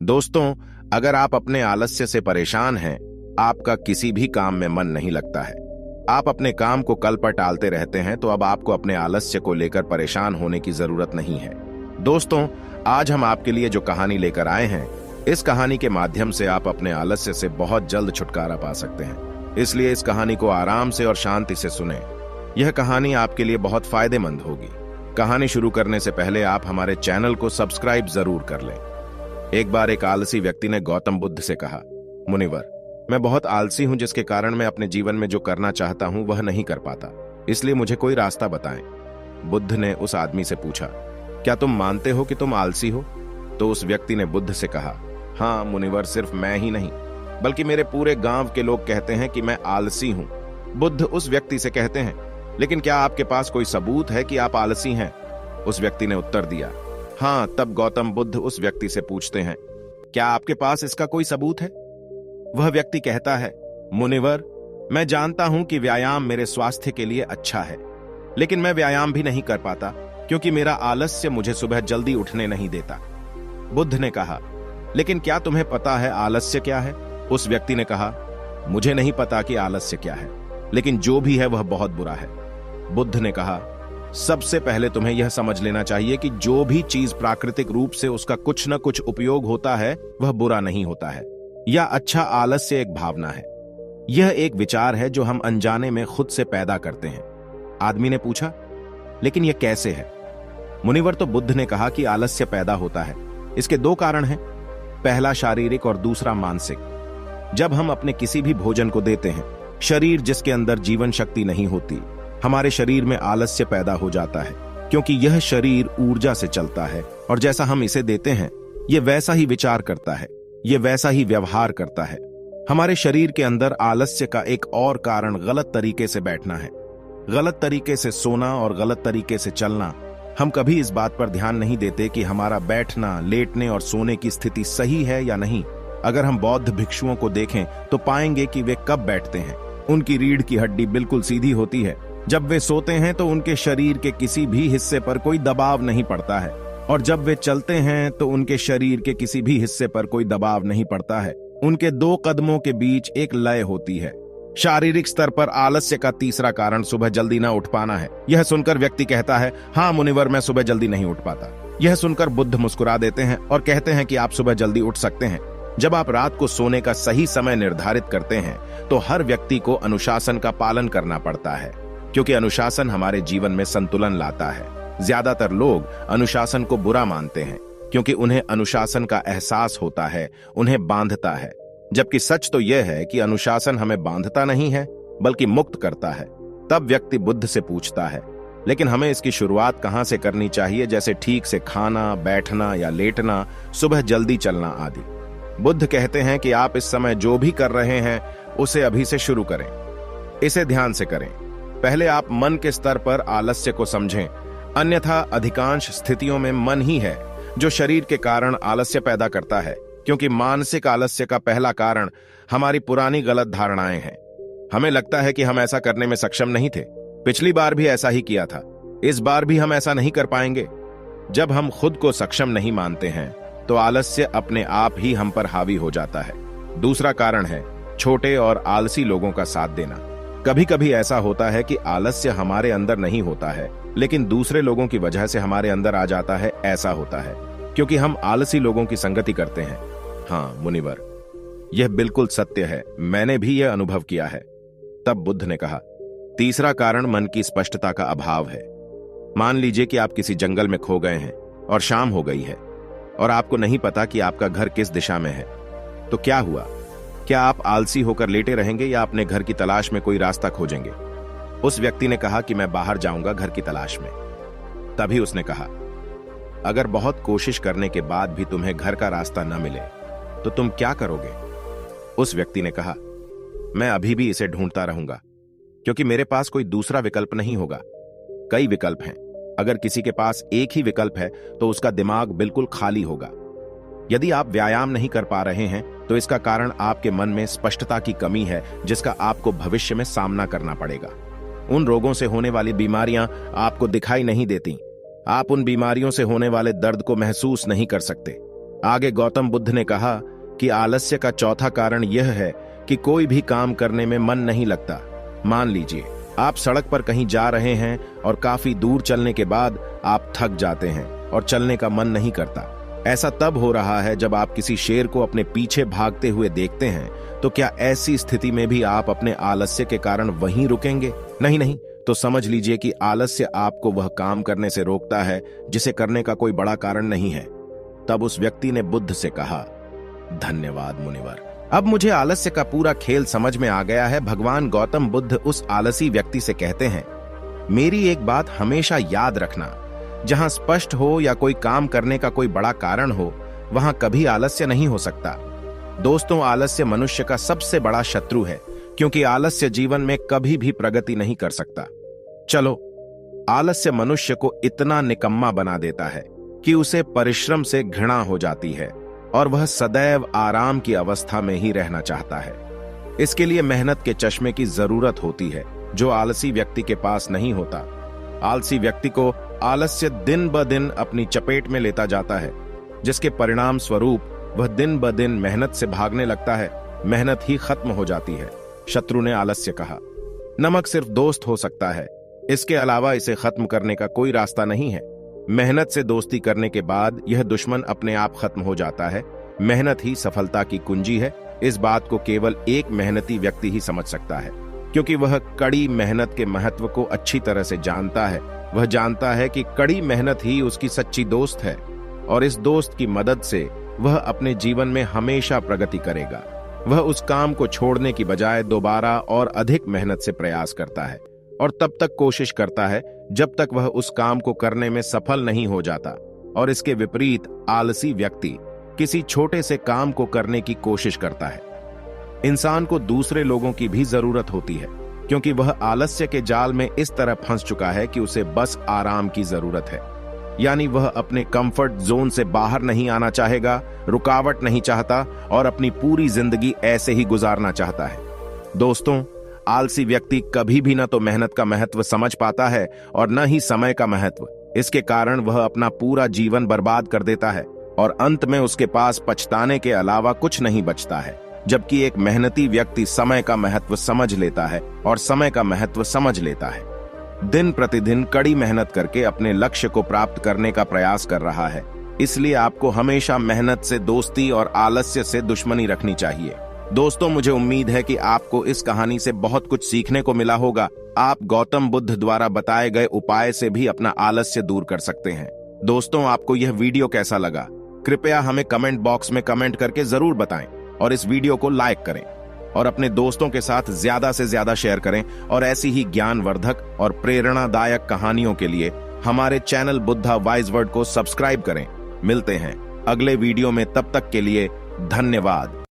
दोस्तों, अगर आप अपने आलस्य से परेशान हैं, आपका किसी भी काम में मन नहीं लगता है, आप अपने काम को कल पर टालते रहते हैं, तो अब आपको अपने आलस्य को लेकर परेशान होने की जरूरत नहीं है। दोस्तों, आज हम आपके लिए जो कहानी लेकर आए हैं, इस कहानी के माध्यम से आप अपने आलस्य से बहुत जल्द छुटकारा पा सकते हैं। इसलिए इस कहानी को आराम से और शांति से सुनें। यह कहानी आपके लिए बहुत फायदेमंद होगी। कहानी शुरू करने से पहले आप हमारे चैनल को सब्सक्राइब जरूर कर लें। एक बार एक आलसी व्यक्ति ने गौतम बुद्ध से कहा, मुनिवर, मैं बहुत आलसी हूं, जिसके कारण मैं अपने जीवन में जो करना चाहता हूं वह नहीं कर पाता, इसलिए मुझे कोई रास्ता बताएं। बुद्ध ने उस आदमी से पूछा, क्या तुम मानते हो कि तुम आलसी हो? तो उस व्यक्ति ने बुद्ध से कहा, हाँ मुनिवर, सिर्फ मैं ही नहीं बल्कि मेरे पूरे गांव के लोग कहते हैं कि मैं आलसी हूं। बुद्ध उस व्यक्ति से कहते हैं, लेकिन क्या आपके पास कोई सबूत है कि आप आलसी हैं? उस व्यक्ति ने उत्तर दिया, हाँ। तब गौतम बुद्ध उस व्यक्ति से पूछते हैं, क्या आपके पास इसका कोई सबूत है? वह व्यक्ति कहता है, मुनिवर, मैं जानता हूं कि व्यायाम मेरे स्वास्थ्य के लिए अच्छा है, लेकिन मैं व्यायाम भी नहीं कर पाता क्योंकि मेरा आलस्य मुझे सुबह जल्दी उठने नहीं देता। बुद्ध ने कहा, लेकिन क्या तुम्हें पता है आलस्य क्या है? उस व्यक्ति ने कहा, मुझे नहीं पता कि आलस्य क्या है, लेकिन जो भी है वह बहुत बुरा है। बुद्ध ने कहा, सबसे पहले तुम्हें यह समझ लेना चाहिए कि जो भी चीज प्राकृतिक रूप से उसका कुछ न कुछ उपयोग होता है वह बुरा नहीं होता है, या अच्छा आलस्य एक भावना है। यह एक विचार है जो हम अनजाने में खुद से पैदा करते हैं। आदमी ने पूछा, लेकिन यह कैसे है? मुनिवर, तो बुद्ध ने कहा कि आलस्य पैदा होता है। इसके दो कारण हैं, पहला शारीरिक और दूसरा मानसिक। जब हम अपने किसी भी भोजन को देते हैं, शरीर जिसके अंदर जीवन शक्ति नहीं होती, हमारे शरीर में आलस्य पैदा हो जाता है, क्योंकि यह शरीर ऊर्जा से चलता है और जैसा हम इसे देते हैं यह वैसा ही विचार करता है, यह वैसा ही व्यवहार करता है। हमारे शरीर के अंदर आलस्य का एक और कारण गलत तरीके से बैठना है, गलत तरीके से सोना और गलत तरीके से चलना। हम कभी इस बात पर ध्यान नहीं देते कि हमारा बैठना, लेटने और सोने की स्थिति सही है या नहीं। अगर हम बौद्ध भिक्षुओं को देखें तो पाएंगे कि वे कब बैठते हैं, उनकी रीढ़ की हड्डी बिल्कुल सीधी होती है। जब वे सोते हैं तो उनके शरीर के किसी भी हिस्से पर कोई दबाव नहीं पड़ता है, और जब वे चलते हैं तो उनके शरीर के किसी भी हिस्से पर कोई दबाव नहीं पड़ता है। उनके दो कदमों के बीच एक लय होती है। शारीरिक स्तर पर आलस्य का तीसरा कारण सुबह जल्दी न उठ पाना है। यह सुनकर व्यक्ति कहता है, हाँ मुनिवर, मैं सुबह जल्दी नहीं उठ पाता। यह सुनकर बुद्ध मुस्कुरा देते हैं और कहते हैं कि आप सुबह जल्दी उठ सकते हैं। जब आप रात को सोने का सही समय निर्धारित करते हैं तो हर व्यक्ति को अनुशासन का पालन करना पड़ता है, क्योंकि अनुशासन हमारे जीवन में संतुलन लाता है। ज्यादातर लोग अनुशासन को बुरा मानते हैं क्योंकि उन्हें अनुशासन का एहसास होता है, उन्हें बांधता है। जबकि सच तो यह है कि अनुशासन हमें बांधता नहीं है बल्कि मुक्त करता है। तब व्यक्ति बुद्ध से पूछता है, लेकिन हमें इसकी शुरुआत कहां से करनी चाहिए, जैसे ठीक से खाना, बैठना या लेटना, सुबह जल्दी चलना आदि। बुद्ध कहते हैं कि आप इस समय जो भी कर रहे हैं उसे अभी से शुरू करें, इसे ध्यान से करें। पहले आप मन के स्तर पर आलस्य को समझें, अन्यथा अधिकांश स्थितियों में मन ही है जो शरीर के कारण आलस्य पैदा करता है, क्योंकि मानसिक आलस्य का पहला कारण हमारी पुरानी गलत धारणाएं हैं। हमें लगता है कि हम ऐसा करने में सक्षम नहीं थे, पिछली बार भी ऐसा ही किया था, इस बार भी हम ऐसा नहीं कर पाएंगे। जब हम खुद को सक्षम नहीं मानते हैं तो आलस्य अपने आप ही हम पर हावी हो जाता है। दूसरा कारण है छोटे और आलसी लोगों का साथ देना। कभी कभी ऐसा होता है कि आलस्य हमारे अंदर नहीं होता है, लेकिन दूसरे लोगों की वजह से हमारे अंदर आ जाता है। ऐसा होता है क्योंकि हम आलसी लोगों की संगति करते हैं। हाँ मुनिवर, यह बिल्कुल सत्य है, मैंने भी यह अनुभव किया है। तब बुद्ध ने कहा, तीसरा कारण मन की स्पष्टता का अभाव है। मान लीजिए कि आप किसी जंगल में खो गए हैं और शाम हो गई है और आपको नहीं पता कि आपका घर किस दिशा में है, तो क्या हुआ? क्या आप आलसी होकर लेटे रहेंगे या अपने घर की तलाश में कोई रास्ता खोजेंगे? उस व्यक्ति ने कहा कि मैं बाहर जाऊंगा घर की तलाश में। तभी उसने कहा, अगर बहुत कोशिश करने के बाद भी तुम्हें घर का रास्ता न मिले तो तुम क्या करोगे? उस व्यक्ति ने कहा, मैं अभी भी इसे ढूंढता रहूंगा, क्योंकि मेरे पास कोई दूसरा विकल्प नहीं होगा। कई विकल्प हैं, अगर किसी के पास एक ही विकल्प है तो उसका दिमाग बिल्कुल खाली होगा। यदि आप व्यायाम नहीं कर पा रहे हैं तो इसका कारण आपके मन में स्पष्टता की कमी है, जिसका आपको भविष्य में सामना करना पड़ेगा। उन रोगों से होने वाली बीमारियां आपको दिखाई नहीं देती, आप उन बीमारियों से होने वाले दर्द को महसूस नहीं कर सकते। आगे गौतम बुद्ध ने कहा कि आलस्य का चौथा कारण यह है कि कोई भी काम करने में मन नहीं लगता। मान लीजिए आप सड़क पर कहीं जा रहे हैं और काफी दूर चलने के बाद आप थक जाते हैं और चलने का मन नहीं करता। ऐसा तब हो रहा है जब आप किसी शेर को अपने पीछे भागते हुए देखते हैं। तो क्या ऐसी स्थिति में भी आप अपने आलस्य के कारण वहीं रुकेंगे? नहीं नहीं, तो समझ लीजिए कि आलस्य आपको वह काम करने से रोकता है जिसे करने का कोई बड़ा कारण नहीं है। तब उस व्यक्ति ने बुद्ध से कहा, धन्यवाद मुनिवर, अब मुझे आलस्य का पूरा खेल समझ में आ गया है। भगवान गौतम बुद्ध उस आलसी व्यक्ति से कहते हैं, मेरी एक बात हमेशा याद रखना, जहां स्पष्ट हो या कोई काम करने का कोई बड़ा कारण हो, वहां कभी आलस्य नहीं हो सकता। दोस्तों, आलस्य मनुष्य का सबसे बड़ा शत्रु है, क्योंकि आलस्य जीवन में कभी भी प्रगति नहीं कर सकता। चलो, आलस्य मनुष्य को इतना निकम्मा बना देता है कि उसे परिश्रम से घृणा हो जाती है और वह सदैव आराम की अवस्था में ही रहना चाहता है। इसके लिए मेहनत के चश्मे की जरूरत होती है, जो आलसी व्यक्ति के पास नहीं होता। आलसी व्यक्ति को आलस्य दिन ब दिन अपनी चपेट में लेता जाता है, जिसके परिणाम स्वरूप वह दिन ब दिन मेहनत से भागने लगता है। मेहनत ही खत्म हो जाती है। शत्रु ने आलस्य कहा, नमक सिर्फ दोस्त हो सकता है, इसके अलावा इसे खत्म करने का कोई रास्ता नहीं है। मेहनत से दोस्ती करने के बाद यह दुश्मन अपने आप खत्म हो जाता है। मेहनत ही सफलता की कुंजी है। इस बात को केवल एक मेहनती व्यक्ति ही समझ सकता है, क्योंकि वह कड़ी मेहनत के महत्व को अच्छी तरह से जानता है। वह जानता है कि कड़ी मेहनत ही उसकी सच्ची दोस्त है और इस दोस्त की मदद से वह अपने जीवन में हमेशा प्रगति करेगा। वह उस काम को छोड़ने की बजाय दोबारा और अधिक मेहनत से प्रयास करता है और तब तक कोशिश करता है जब तक वह उस काम को करने में सफल नहीं हो जाता। और इसके विपरीत आलसी व्यक्ति किसी छोटे से काम को करने की कोशिश करता है। इंसान को दूसरे लोगों की भी जरूरत होती है, क्योंकि वह आलस्य के जाल में इस तरह फंस चुका है कि उसे बस आराम की जरूरत है। यानी वह अपने कंफर्ट जोन से बाहर नहीं आना चाहेगा, रुकावट नहीं चाहता और अपनी पूरी जिंदगी ऐसे ही गुजारना चाहता है। दोस्तों, आलसी व्यक्ति कभी भी न तो मेहनत का महत्व समझ पाता है और न ही समय का महत्व। इसके कारण वह अपना पूरा जीवन बर्बाद कर देता है और अंत में उसके पास पछताने के अलावा कुछ नहीं बचता है। जबकि एक मेहनती व्यक्ति समय का महत्व समझ लेता है और समय का महत्व समझ लेता है। दिन प्रतिदिन कड़ी मेहनत करके अपने लक्ष्य को प्राप्त करने का प्रयास कर रहा है। इसलिए आपको हमेशा मेहनत से दोस्ती और आलस्य से दुश्मनी रखनी चाहिए। दोस्तों, मुझे उम्मीद है कि आपको इस कहानी से बहुत कुछ सीखने को मिला होगा। आप गौतम बुद्ध द्वारा बताए गए उपाय से भी अपना आलस्य दूर कर सकते हैं। दोस्तों, आपको यह वीडियो कैसा लगा? कृपया हमें कमेंट बॉक्स में कमेंट करके जरूर बताएं और इस वीडियो को लाइक करें और अपने दोस्तों के साथ ज्यादा से ज्यादा शेयर करें। और ऐसी ही ज्ञानवर्धक और प्रेरणादायक कहानियों के लिए हमारे चैनल बुद्धा वाइज वर्ड को सब्सक्राइब करें। मिलते हैं अगले वीडियो में, तब तक के लिए धन्यवाद।